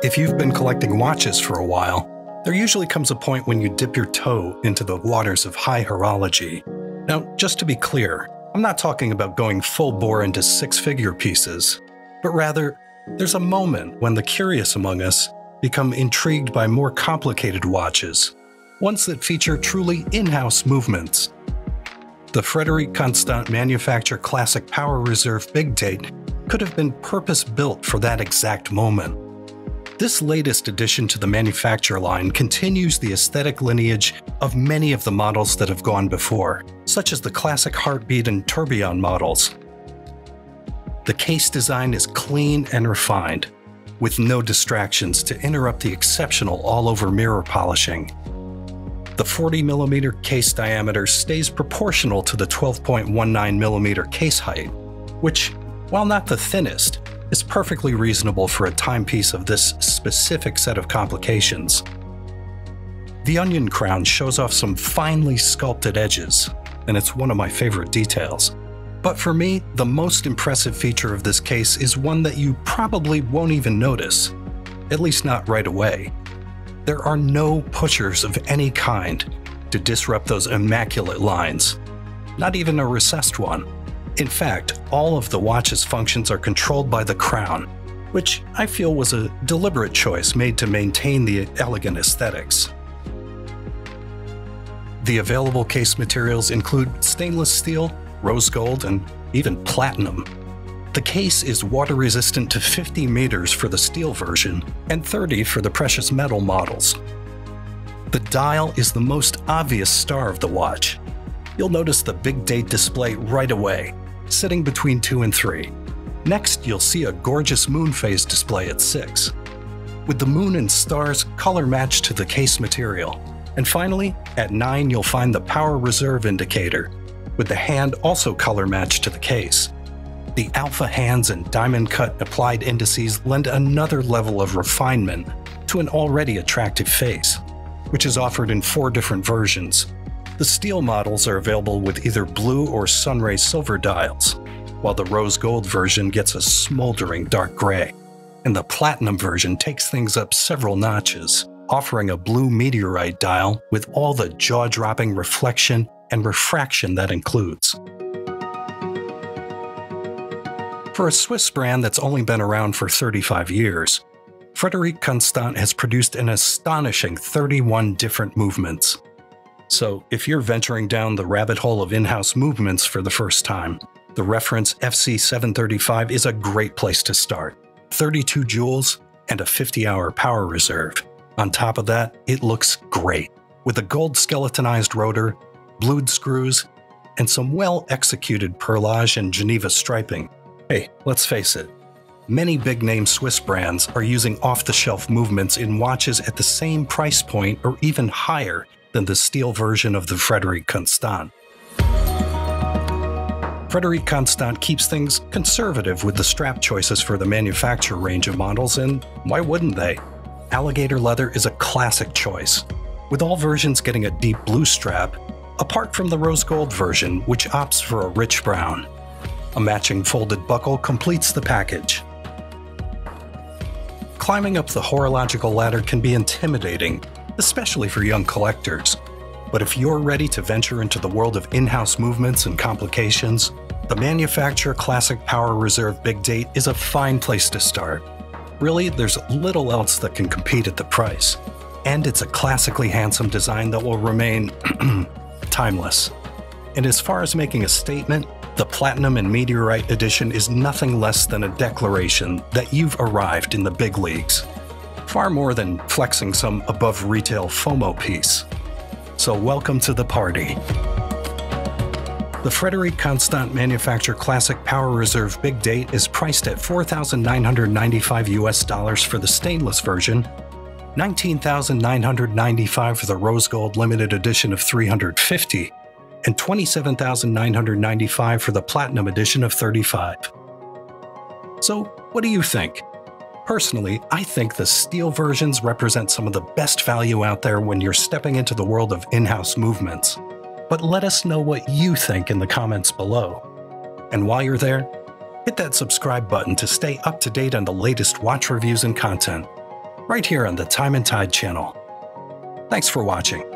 If you've been collecting watches for a while, there usually comes a point when you dip your toe into the waters of high horology. Now, just to be clear, I'm not talking about going full bore into six-figure pieces, but rather, there's a moment when the curious among us become intrigued by more complicated watches, ones that feature truly in-house movements. The Frederique Constant Manufacture Classic Power Reserve Big Date could have been purpose-built for that exact moment. This latest addition to the manufacture line continues the aesthetic lineage of many of the models that have gone before, such as the classic Heartbeat and Tourbillon models. The case design is clean and refined, with no distractions to interrupt the exceptional all-over mirror polishing. The 40mm case diameter stays proportional to the 12.19mm case height, which, while not the thinnest, is perfectly reasonable for a timepiece of this specific set of complications. The onion crown shows off some finely sculpted edges, and it's one of my favorite details. But for me, the most impressive feature of this case is one that you probably won't even notice, at least not right away. There are no pushers of any kind to disrupt those immaculate lines, not even a recessed one. In fact, all of the watch's functions are controlled by the crown, which I feel was a deliberate choice made to maintain the elegant aesthetics. The available case materials include stainless steel, rose gold, and even platinum. The case is water resistant to 50 meters for the steel version and 30 for the precious metal models. The dial is the most obvious star of the watch. You'll notice the big date display right away, sitting between 2 and 3. Next, you'll see a gorgeous moon phase display at 6, with the moon and stars color matched to the case material. And finally, at 9, you'll find the power reserve indicator, with the hand also color matched to the case. The alpha hands and diamond-cut applied indices lend another level of refinement to an already attractive face, which is offered in 4 different versions. The steel models are available with either blue or sunray silver dials, while the rose gold version gets a smoldering dark gray, and the platinum version takes things up several notches, offering a blue meteorite dial with all the jaw-dropping reflection and refraction that includes. For a Swiss brand that's only been around for 35 years, Frederique Constant has produced an astonishing 31 different movements. So if you're venturing down the rabbit hole of in-house movements for the first time, the reference FC735 is a great place to start. 32 joules and a 50-hour power reserve. On top of that, it looks great, with a gold skeletonized rotor, blued screws, and some well-executed perlage and Geneva striping. Hey, let's face it, many big-name Swiss brands are using off-the-shelf movements in watches at the same price point or even higher than the steel version of the Frederique Constant. Frederique Constant keeps things conservative with the strap choices for the manufacturer range of models, and why wouldn't they? Alligator leather is a classic choice, with all versions getting a deep blue strap, apart from the rose gold version, which opts for a rich brown. A matching folded buckle completes the package. Climbing up the horological ladder can be intimidating, especially for young collectors. But if you're ready to venture into the world of in-house movements and complications, the Manufacturer Classic Power Reserve Big Date is a fine place to start. Really, there's little else that can compete at the price. And it's a classically handsome design that will remain timeless. And as far as making a statement, the Platinum and Meteorite Edition is nothing less than a declaration that you've arrived in the big leagues. Far more than flexing some above-retail FOMO piece. So welcome to the party. The Frederique Constant Manufacture Classic Power Reserve Big Date is priced at $4,995 US for the stainless version, $19,995 for the rose gold limited edition of 350, and $27,995 for the platinum edition of 35. So what do you think? Personally, I think the steel versions represent some of the best value out there when you're stepping into the world of in-house movements. But let us know what you think in the comments below. And while you're there, hit that subscribe button to stay up to date on the latest watch reviews and content. right here on the Time+Tide channel. Thanks for watching.